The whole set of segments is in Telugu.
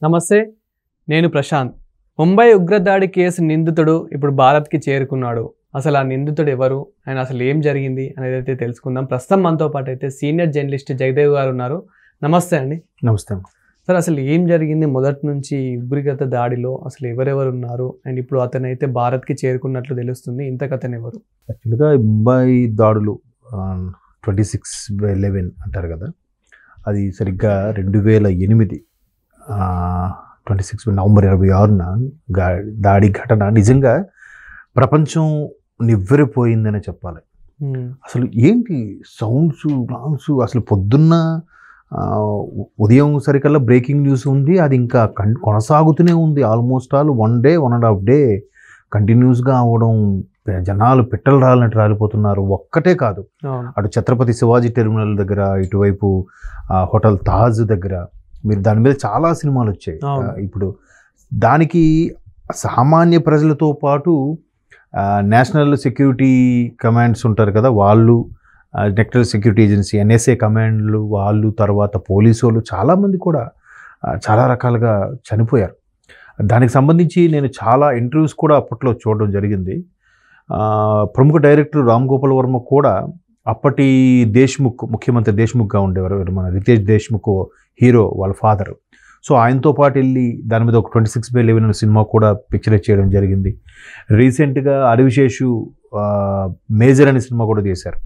నమస్తే, నేను ప్రశాంత్. ముంబై ఉగ్రదాడి కేసు నిందితుడు ఇప్పుడు భారత్కి చేరుకున్నాడు. అసలు ఆ నిందితుడు ఎవరు, ఆయన అసలు ఏం జరిగింది అనేది అయితే తెలుసుకుందాం. ప్రస్తుతం మనతో పాటు అయితే సీనియర్ జర్నలిస్ట్ జగదేవ్ గారు ఉన్నారు. నమస్తే అండి. నమస్తే సార్, అసలు ఏం జరిగింది మొదటి నుంచి ఉగ్రత దాడిలో? అసలు ఎవరెవరు ఉన్నారు అండ్ ఇప్పుడు అతను అయితే భారత్కి చేరుకున్నట్లు తెలుస్తుంది. ఇంతకతను ఎవరు? యాక్చువల్గా ముంబై దాడులు 26/11 అంటారు కదా, అది సరిగ్గా 2008 26 నవంబర్ 26న దాడి ఘటన నిజంగా ప్రపంచం నివ్వెరపోయిందనే చెప్పాలి. అసలు ఏంటి సౌండ్స్ లాంగ్స్, అసలు పొద్దున్న ఉదయం సరికల్లా బ్రేకింగ్ న్యూస్ ఉంది, అది ఇంకా కొనసాగుతూనే ఉంది. ఆల్మోస్ట్ ఆల్ 1.5 డే కంటిన్యూస్గా అవ్వడం, జనాలు పిట్టలు రాలినట్టు రాలిపోతున్నారు. ఒక్కటే కాదు, అటు ఛత్రపతి శివాజీ టెర్మినల్ దగ్గర, ఇటువైపు హోటల్ తాజ్ దగ్గర, మీరు దాని మీద చాలా సినిమాలు వచ్చాయి. ఇప్పుడు దానికి సామాన్య ప్రజలతో పాటు నేషనల్ సెక్యూరిటీ కమాండ్స్ ఉంటారు కదా, వాళ్ళు, నేషనల్ సెక్యూరిటీ ఏజెన్సీ NSA కమాండ్లు వాళ్ళు, తర్వాత పోలీసు వాళ్ళు, చాలామంది కూడా చాలా రకాలుగా చనిపోయారు. దానికి సంబంధించి నేను చాలా ఇంటర్వ్యూస్ కూడా అప్పట్లో చూడడం జరిగింది. ప్రముఖ డైరెక్టర్ రామ్ గోపాల్ వర్మ కూడా అప్పటి ముఖ్యమంత్రి దేశ్ముఖ్గా ఉండేవారు, మన రితేష్ దేశ్ముఖ్ హీరో వాళ్ళ ఫాదర్. సో ఆయనతో పాటు వెళ్ళి దాని మీద ఒక 26/11 అనే సినిమా కూడా పిక్చరైజ్ చేయడం జరిగింది. రీసెంట్గా అడవిశేషు మేజర్ అనే సినిమా కూడా చేశారు.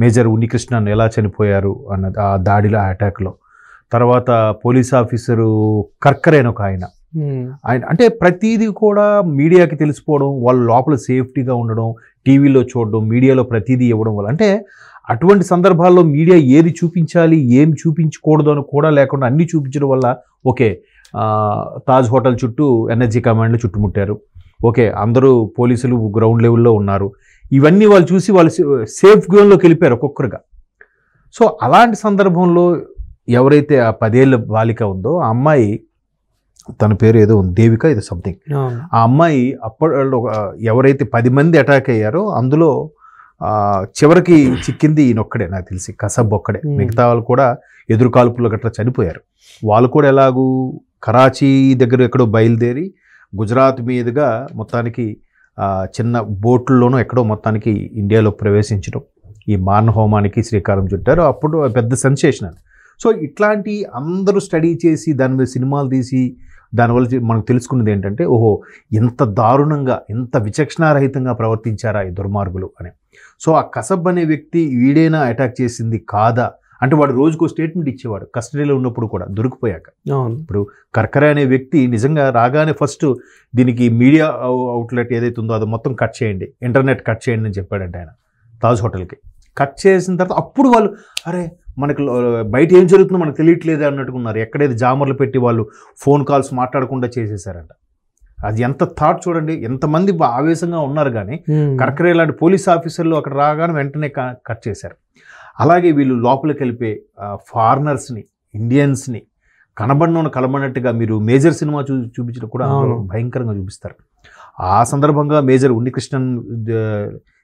మేజర్ ఉన్నికృష్ణన్ ఎలా చనిపోయారు అన్నది ఆ దాడిలో, ఆ అటాక్లో. తర్వాత పోలీస్ ఆఫీసరు కర్కర్ అయిన ఒక ఆయన అంటే ప్రతిదీ కూడా మీడియాకి తెలిసిపోవడం, వాళ్ళు లోపల సేఫ్టీగా ఉండడం, టీవీలో చూడడం, మీడియాలో ప్రతిదీ ఇవ్వడం వల్ల, అంటే అటువంటి సందర్భాల్లో మీడియా ఏది చూపించాలి ఏం చూపించకూడదు అని కూడా లేకుండా అన్నీ చూపించడం వల్ల, ఓకే తాజ్ హోటల్ చుట్టూ NSA కమాండ్లు చుట్టుముట్టారు, ఓకే అందరూ పోలీసులు గ్రౌండ్ లెవెల్లో ఉన్నారు, ఇవన్నీ వాళ్ళు చూసి వాళ్ళు సేఫ్ జోన్లోకి వెళ్ళిపోయారు ఒక్కొక్కరుగా. సో అలాంటి సందర్భంలో ఎవరైతే ఆ 10 ఏళ్ళ బాలిక ఉందో, ఆ అమ్మాయి, తన పేరు ఏదో ఉంది, దేవిక ఏదో సంథింగ్, ఆ అమ్మాయి అప్పట్లో ఎవరైతే 10 మంది అటాక్ అయ్యారో అందులో చివరికి చిక్కింది ఈయనొక్కడే, నాకు తెలిసి కసబ్ ఒక్కడే. మిగతా వాళ్ళు కూడా ఎదురు కాల్పులు గట్రా చనిపోయారు. వాళ్ళు కూడా ఎలాగూ కరాచీ దగ్గర ఎక్కడో బయలుదేరి గుజరాత్ మీదుగా మొత్తానికి చిన్న బోట్లలోనూ ఎక్కడో మొత్తానికి ఇండియాలో ప్రవేశించడం, ఈ మారణహోమానికి శ్రీకారం చుట్టారు. అప్పుడు పెద్ద సెన్సేషన్. సో ఇట్లాంటి అందరూ స్టడీ చేసి దాని మీద సినిమాలు తీసి దానివల్ల మనకు తెలుసుకున్నది ఏంటంటే, ఓహో ఎంత దారుణంగా, ఎంత విచక్షణారహితంగా ప్రవర్తించారా ఈ దుర్మార్గులు అని. సో ఆ కసబ్ అనే వ్యక్తి వీడైనా అటాక్ చేసింది కాదా అంటే, వాడు రోజుకో స్టేట్మెంట్ ఇచ్చేవాడు కస్టడీలో ఉన్నప్పుడు కూడా, దొరికిపోయాక. ఇప్పుడు కర్కరే అనే వ్యక్తి నిజంగా రాగానే ఫస్ట్ దీనికి మీడియా అవుట్లెట్ ఏదైతే ఉందో అది మొత్తం కట్ చేయండి, ఇంటర్నెట్ కట్ చేయండి అని చెప్పాడంటే ఆయన తాజ్ హోటల్కి. కట్ చేసిన తర్వాత అప్పుడు వాళ్ళు, అరే మనకు బయట ఏం జరుగుతుందో మనకు తెలియట్లేదు అన్నట్టుకున్నారు. ఎక్కడైతే జామర్లు పెట్టి వాళ్ళు ఫోన్ కాల్స్ మాట్లాడకుండా చేసేసారంట. అది ఎంత థాట్ చూడండి, ఎంతమంది ఆవేశంగా ఉన్నారు. కానీ కర్కరే లాంటి పోలీస్ ఆఫీసర్లు అక్కడ రాగానే వెంటనే కట్ చేశారు. అలాగే వీళ్ళు లోపలికి వెళ్ళిపోయి ఫారినర్స్ని, ఇండియన్స్ని కలబడినట్టుగా మీరు మేజర్ సినిమా చూపించడం కూడా భయంకరంగా చూపిస్తారు. ఆ సందర్భంగా మేజర్ ఉన్నికృష్ణన్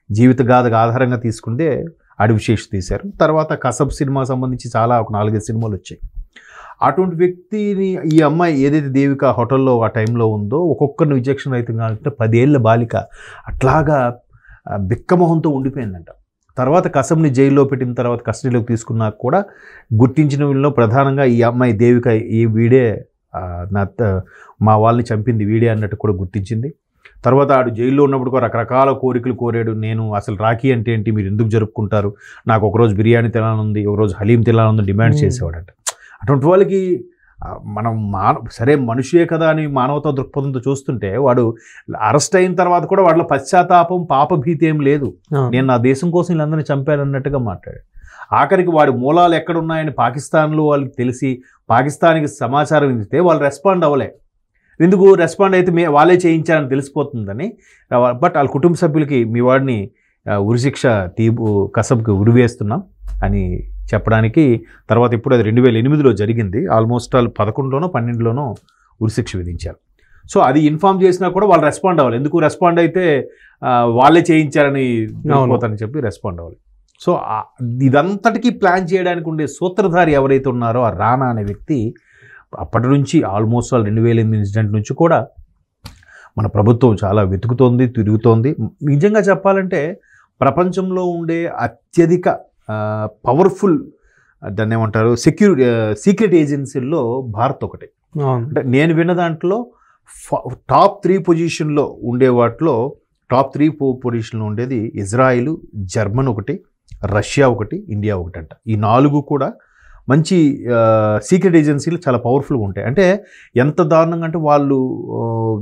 జీవిత గాథకు ఆధారంగా తీసుకుంటే అడవిశేషు తీశారు. తర్వాత కసబ్ సినిమా సంబంధించి చాలా ఒక 4-5 సినిమాలు వచ్చాయి. అటువంటి వ్యక్తిని ఈ అమ్మాయి ఏదైతే దేవిక హోటల్లో ఆ టైంలో ఉందో, ఒక్కొక్కరిని విచక్షణ రహితంగా అంటే 10 ఏళ్ళ బాలిక అట్లాగా బిక్కమొహంతో ఉండిపోయిందంట. తర్వాత కసబ్ని జైల్లో పెట్టిన తర్వాత కస్టడీలోకి తీసుకున్నాక కూడా గుర్తించిన వీళ్ళలో ప్రధానంగా ఈ అమ్మాయి దేవిక, ఈ వీడే మా వాళ్ళని చంపింది వీడే అన్నట్టు కూడా గుర్తించింది. తర్వాత ఆడు జైల్లో ఉన్నప్పుడు కూడా రకరకాల కోరికలు కోరాడు. నేను అసలు రాఖీ అంటే ఏంటి, మీరు ఎందుకు జరుపుకుంటారు, నాకు ఒకరోజు బిర్యానీ తినాలనుంది, ఒకరోజు హలీం తినాలనుంది డిమాండ్ చేసేవాడంట. అటువంటి వాళ్ళకి మనం సరే మనుషులే కదా అని మానవతా దృక్పథంతో చూస్తుంటే, వాడు అరెస్ట్ అయిన తర్వాత కూడా వాడిలో పశ్చాత్తాపం, పాపభీతి ఏం లేదు. నేను నా దేశం కోసం వీళ్ళందరినీ చంపానన్నట్టుగా మాట్లాడాడు. ఆఖరికి వాడి మూలాలు ఎక్కడున్నాయని పాకిస్తాన్లో వాళ్ళకి తెలిసి పాకిస్తాన్కి సమాచారం ఇస్తే వాళ్ళు రెస్పాండ్ అవ్వలే. ఎందుకు రెస్పాండ్ అయితే వాళ్ళే చేయించారని తెలిసిపోతుందని. బట్ వాళ్ళ కుటుంబ సభ్యులకి మీ వాడిని ఉరిశిక్ష కసబ్కి ఉరివేస్తున్నాం అని చెప్పడానికి, తర్వాత ఇప్పుడు అది 2008లో జరిగింది. ఆల్మోస్ట్ వాళ్ళు 11లోనో 12లోనో ఉరిశిక్ష విధించారు. సో అది ఇన్ఫార్మ్ చేసినా కూడా వాళ్ళు రెస్పాండ్ అవ్వాలి. ఎందుకు రెస్పాండ్ అయితే వాళ్ళే చేయించారని తెలిసిపోతారని చెప్పి రెస్పాండ్ అవ్వాలి. సో ఇదంతటికీ ప్లాన్ చేయడానికి ఉండే సూత్రధారి ఎవరైతే ఉన్నారో ఆ రానా అనే వ్యక్తి అప్పటి నుంచి ఆల్మోస్ట్ 2008 ఇన్సిడెంట్ నుంచి కూడా మన ప్రభుత్వం చాలా వెతుకుతోంది, తిరుగుతోంది. నిజంగా చెప్పాలంటే ప్రపంచంలో ఉండే అత్యధిక పవర్ఫుల్ దాన్ని ఏమంటారు సీక్రెట్ ఏజెన్సీల్లో భారత్ ఒకటి. అంటే నేను విన్న దాంట్లో టాప్ 3 పొజిషన్లో ఉండే వాటిలో టాప్ 3 పొజిషన్లో ఉండేది ఇజ్రాయిల్, జర్మన్ ఒకటి, రష్యా ఒకటి, ఇండియా ఒకటి అంట. ఈ 4 కూడా మంచి సీక్రెట్ ఏజెన్సీలు చాలా పవర్ఫుల్గా ఉంటాయి. అంటే ఎంత దారుణంగా అంటే వాళ్ళు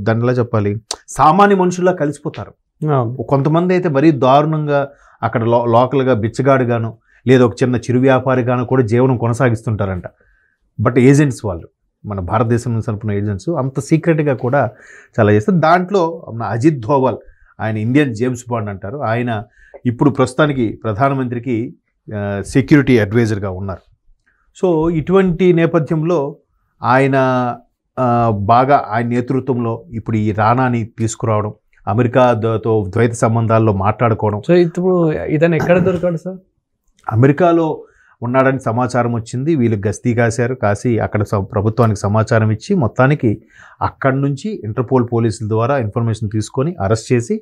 దానిలా చెప్పాలి, సామాన్య మనుషుల్లా కలిసిపోతారు. కొంతమంది అయితే మరీ దారుణంగా అక్కడ లోకల్గా బిచ్చగాడుగాను లేదా ఒక చిన్న చిరు వ్యాపారిగాను కూడా జీవనం కొనసాగిస్తుంటారంట. బట్ ఏజెంట్స్ వాళ్ళు మన భారతదేశం నుంచి అనుకున్న ఏజెంట్స్ అంత సీక్రెట్గా కూడా చాలా చేస్తారు. దాంట్లో అజిత్ ధోవల్, ఆయన ఇండియన్ జేమ్స్ బాండ్ అంటారు. ఆయన ఇప్పుడు ప్రస్తుతానికి ప్రధానమంత్రికి సెక్యూరిటీ అడ్వైజర్గా ఉన్నారు. సో ఇటువంటి నేపథ్యంలో ఆయన ఆయన నేతృత్వంలో ఇప్పుడు ఈ రానాని తీసుకురావడం, అమెరికాతో ద్వైత సంబంధాల్లో మాట్లాడుకోవడం. సో ఇప్పుడు ఇతను ఎక్కడ దొరికాడు సార్? అమెరికాలో ఉన్నాడని సమాచారం వచ్చింది. వీళ్ళు గస్తీ కాసి అక్కడ ప్రభుత్వానికి సమాచారం ఇచ్చి మొత్తానికి అక్కడి నుంచి ఇంటర్పోల్ పోలీసుల ద్వారా ఇన్ఫర్మేషన్ తీసుకొని అరెస్ట్ చేసి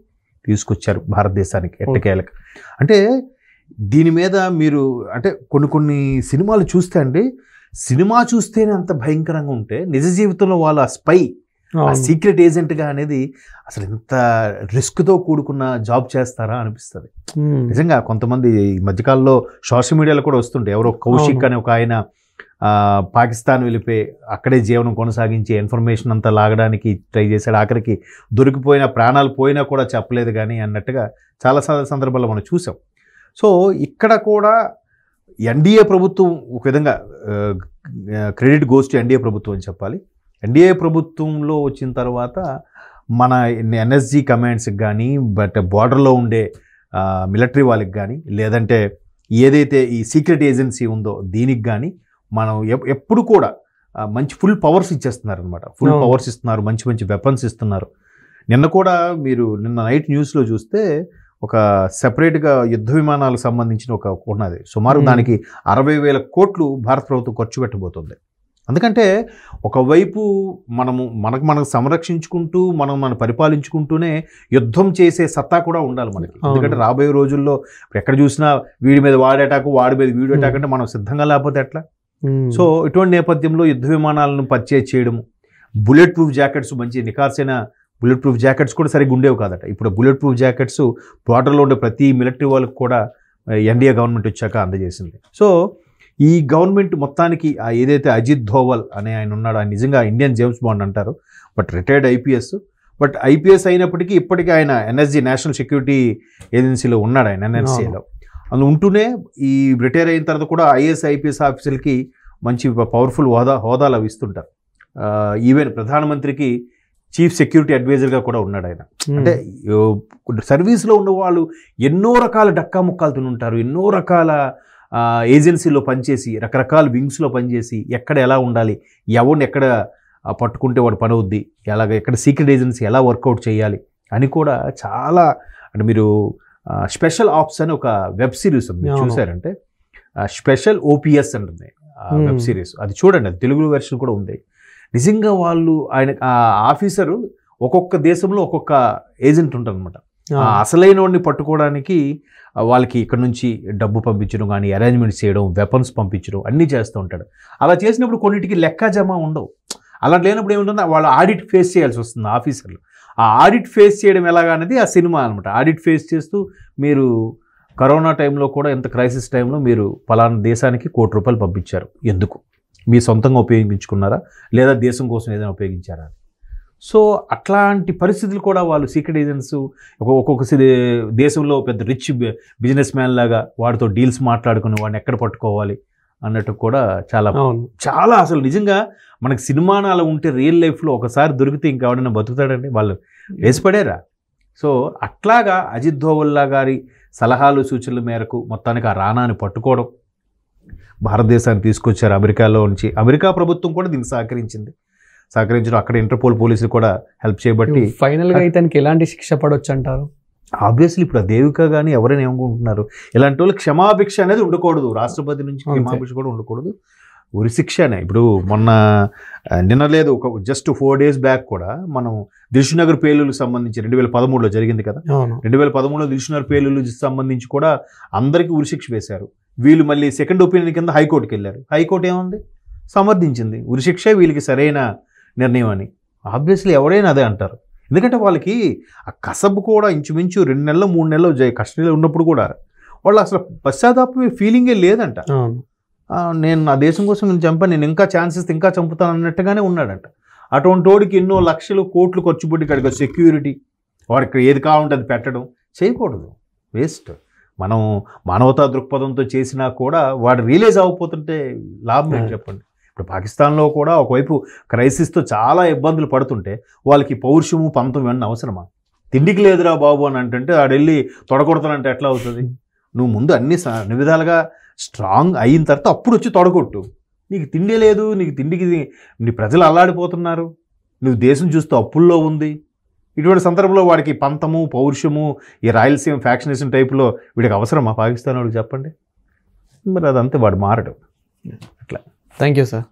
తీసుకొచ్చారు భారతదేశానికి ఎట్టకేలకు. అంటే దీని మీద మీరు అంటే కొన్ని సినిమాలు చూస్తే అండి, సినిమా చూస్తేనే అంత భయంకరంగా ఉంటే నిజ జీవితంలో వాళ్ళు ఆ స్పై, ఆ సీక్రెట్ ఏజెంట్గా అనేది అసలు ఎంత రిస్క్తో కూడుకున్న జాబ్ చేస్తారా అనిపిస్తుంది. నిజంగా కొంతమంది ఈ మధ్యకాలంలో సోషల్ మీడియాలో కూడా వస్తుంటే ఎవరో కౌశిక్ అనే ఒక ఆయన పాకిస్తాన్ వెళ్ళిపోయి అక్కడే జీవనం కొనసాగించి ఇన్ఫర్మేషన్ అంతా లాగడానికి ట్రై చేశాడు. ఆఖరికి దొరికిపోయిన ప్రాణాలు పోయినా కూడా చెప్పలేదు కానీ అన్నట్టుగా చాలా సందర్భాల్లో మనం చూసాం. సో ఇక్కడ కూడా ఎన్డీఏ ప్రభుత్వం ఒక విధంగా క్రెడిట్ గోస్ టు ఎన్డీఏ ప్రభుత్వం అని చెప్పాలి. ఎన్డీఏ ప్రభుత్వంలో వచ్చిన తర్వాత మన ఎన్ఎస్జీ కమాండ్స్కి కానీ బట్ బార్డర్లో ఉండే మిలిటరీ వాళ్ళకి కానీ లేదంటే ఏదైతే ఈ సీక్రెట్ ఏజెన్సీ ఉందో దీనికి కానీ మనం ఎప్పుడు కూడా మంచి ఫుల్ పవర్స్ ఇచ్చేస్తున్నారు అనమాట. ఫుల్ పవర్స్ ఇస్తున్నారు, మంచి మంచి వెపన్స్ ఇస్తున్నారు. నిన్న నైట్ న్యూస్లో చూస్తే ఒక సెపరేట్గా యుద్ధ విమానాలకు సంబంధించిన ఒక ఉన్నది, సుమారు దానికి 60,000 కోట్లు భారత ప్రభుత్వం ఖర్చు పెట్టబోతుంది. ఎందుకంటే ఒకవైపు మనకు సంరక్షించుకుంటూ మనం పరిపాలించుకుంటూనే యుద్ధం చేసే సత్తా కూడా ఉండాలి మనకి. ఎందుకంటే రాబోయే రోజుల్లో ఎక్కడ చూసినా వీడి మీద వాడి అటాక్, వాడి మీద వీడి అటాక్ అంటే మనం సిద్ధంగా లేకపోతే ఎట్లా? సో ఇటువంటి నేపథ్యంలో యుద్ధ విమానాలను పర్చేజ్ చేయడము, బుల్లెట్ ప్రూఫ్ జాకెట్స్, మంచి నికార్సైన బుల్లెట్ ప్రూఫ్ జాకెట్స్ కూడా సరిగ్గా ఉండేవి కాదట. ఇప్పుడు బుల్లెట్ ప్రూఫ్ జాకెట్స్ బార్డర్లో ఉండే ప్రతి మిలిటరీ వాళ్ళకి కూడా ఎన్డీఏ గవర్నమెంట్ వచ్చాక అందజేసింది. సో ఈ గవర్నమెంట్ మొత్తానికి ఏదైతే అజిత్ ధోవల్ అనే ఆయన ఉన్నాడు, ఆయన నిజంగా ఇండియన్ జేమ్స్ బాండ్ అంటారు, but retired IPS. But IPS అయినప్పటికీ ఇప్పటికీ ఆయన ఎన్ఎస్జీ నేషనల్ సెక్యూరిటీ ఏజెన్సీలో ఉన్నాడు. ఆయన ఎన్ఎస్సీలో అందులో ఉంటూనే ఈ రిటైర్ అయిన తర్వాత కూడా ఐఏఎస్ ఐపీఎస్ ఆఫీసర్లకి మంచి పవర్ఫుల్ హోదాలు అవి ఇస్తుంటారు. ఈవెన్ ప్రధానమంత్రికి చీఫ్ సెక్యూరిటీ అడ్వైజర్గా కూడా ఉన్నాడు ఆయన. అంటే సర్వీస్లో ఉన్న వాళ్ళు ఎన్నో రకాల డక్కా ముక్కాలు తినుంటారు, ఎన్నో రకాల ఏజెన్సీలో పనిచేసి, రకరకాల వింగ్స్లో పనిచేసి ఎక్కడ ఎలా ఉండాలి, ఎవరిని ఎక్కడ పట్టుకుంటే వాడు పని అవుద్ది, ఎక్కడ సీక్రెట్ ఏజెన్సీ ఎలా వర్కౌట్ చేయాలి అని కూడా చాలా. అంటే మీరు స్పెషల్ ఆప్స్ అని ఒక వెబ్ సిరీస్ ఉంది, చూసారంటే స్పెషల్ ఓపీఎస్ అంటుంది వెబ్ సిరీస్, అది చూడండి. అది తెలుగు వెర్షన్ కూడా ఉంది. నిజంగా ఆయన ఆఫీసరు ఒక్కొక్క దేశంలో ఒక్కొక్క ఏజెంట్ ఉంటారు అనమాట. అసలైన వాడిని పట్టుకోవడానికి వాళ్ళకి ఇక్కడ నుంచి డబ్బు పంపించడం కానీ, అరేంజ్మెంట్స్ చేయడం, వెపన్స్ పంపించడం అన్నీ చేస్తూ ఉంటాడు. అలా చేసినప్పుడు కొన్నిటికి లెక్క జమ ఉండవు. అలా లేనప్పుడు ఏముంటుందో వాళ్ళు ఆడిట్ ఫేస్ చేయాల్సి వస్తుంది ఆఫీసర్లు. ఆ ఆడిట్ ఫేస్ చేయడం ఎలాగా అనేది ఆ సినిమా అనమాట. ఆడిట్ ఫేస్ చేస్తూ మీరు కరోనా టైంలో కూడా ఎంత క్రైసిస్ టైంలో మీరు పలానా దేశానికి ₹1 కోటి పంపించారు, ఎందుకు? మీ సొంతంగా ఉపయోగించుకున్నారా లేదా దేశం కోసం ఏదైనా ఉపయోగించారా? సో అట్లాంటి పరిస్థితులు కూడా వాళ్ళు సీక్రెట్ ఏజెంట్స్ ఒక్కొక్క దేశంలో పెద్ద రిచ్ బిజినెస్ మ్యాన్ లాగా వాడితో డీల్స్ మాట్లాడుకుని వాడిని ఎక్కడ పట్టుకోవాలి అన్నట్టు కూడా చాలా అసలు నిజంగా మనకి సినిమానాలు ఉంటే రియల్ లైఫ్లో ఒకసారి దొరికితే ఇంకెవడైనా బతుకుతాడండి, వాళ్ళు వేసిపడారా. సో అట్లాగా అజిత్ ధోవల్ గారి సలహాలు సూచనల మేరకు మొత్తానికి ఆ రానాని పట్టుకోవడం, భారతదేశాన్ని తీసుకొచ్చారు అమెరికాలో నుంచి. అమెరికా ప్రభుత్వం కూడా దీనికి సహకరించడం, అక్కడ ఇంటర్పోల్ పోలీసులు కూడా హెల్ప్ చేయబట్టి ఫైనల్గా ఇతనికి ఎలాంటి శిక్ష పడవచ్చు అంటారు? ఆబ్వియస్లీ ఇప్పుడు దేవిక కానీ ఎవరైనా ఏమనుకుంటున్నారు, ఇలాంటి వాళ్ళు క్షమాభిక్ష అనేది ఉండకూడదు, రాష్ట్రపతి నుంచి క్షమాభిక్ష కూడా ఉండకూడదు. ఉరిశిక్షనే. ఇప్పుడు మొన్న నిన్న లేదు, ఒక జస్ట్ 4 days బ్యాక్ కూడా మనం దిల్షునగర్ పేలులకు సంబంధించి 2013లో జరిగింది కదా. 2013లో దిల్షునగర్ పేలులకు సంబంధించి కూడా అందరికీ ఉరిశిక్ష వేశారు. వీళ్ళు మళ్ళీ సెకండ్ ఒపీనియన్ కింద హైకోర్టుకి వెళ్ళారు. హైకోర్టు ఏముంది, సమర్థించింది ఉరిశిక్షే వీళ్ళకి సరైన నిర్ణయం అని. ఆబ్వియస్లీ ఎవరైనా అదే అంటారు. ఎందుకంటే వాళ్ళకి ఆ కసబ్ కూడా ఇంచుమించు 2 నెలలు 3 నెలలు కస్టడీలో ఉన్నప్పుడు కూడా వాళ్ళు అసలు పశ్చాత్తాపం ఫీలింగే లేదంట. నేను నా దేశం కోసం నేను చంపాను, నేను ఇంకా ఛాన్సెస్ ఇంకా చంపుతాను అన్నట్టుగానే ఉన్నాడంట. అటువంటి వాడికి ఎన్నో లక్షలు కోట్లు ఖర్చు పెట్టి కనుక సెక్యూరిటీ వాడికి ఏది కావాలంటే అది పెట్టడం చేయకూడదు, వేస్ట్. మనం మానవతా దృక్పథంతో చేసినా కూడా వాడు రియలైజ్ అవ్వకపోతుంటే లాభం ఏంటి చెప్పండి. ఇప్పుడు పాకిస్తాన్లో కూడా ఒకవైపు క్రైసిస్తో చాలా ఇబ్బందులు పడుతుంటే వాళ్ళకి పౌరుషము పంతం ఇవన్నీ అవసరమా? తిండికి లేదురా బాబు అని అంటే ఆడెళ్ళి తొడగొడతానంటే ఎట్లా అవుతుంది? నువ్వు ముందు అన్ని విధాలుగా స్ట్రాంగ్ అయిన తర్వాత అప్పుడు వచ్చి తొడగొట్టు. నీకు తిండి లేదు, నీకు తిండికి నీ ప్రజలు అల్లాడిపోతున్నారు, నువ్వు దేశం చూస్తూ అప్పుల్లో ఉంది. ఇటువంటి సందర్భంలో వాడికి పంతము పౌరుషము ఈ రాయలసీమ ఫ్యాక్షనేషన్ టైప్లో వీడికి అవసరమా పాకిస్తాన్ వాడికి చెప్పండి. మరి అదంతే, వాడు మారడు అట్లా. Thank you sir.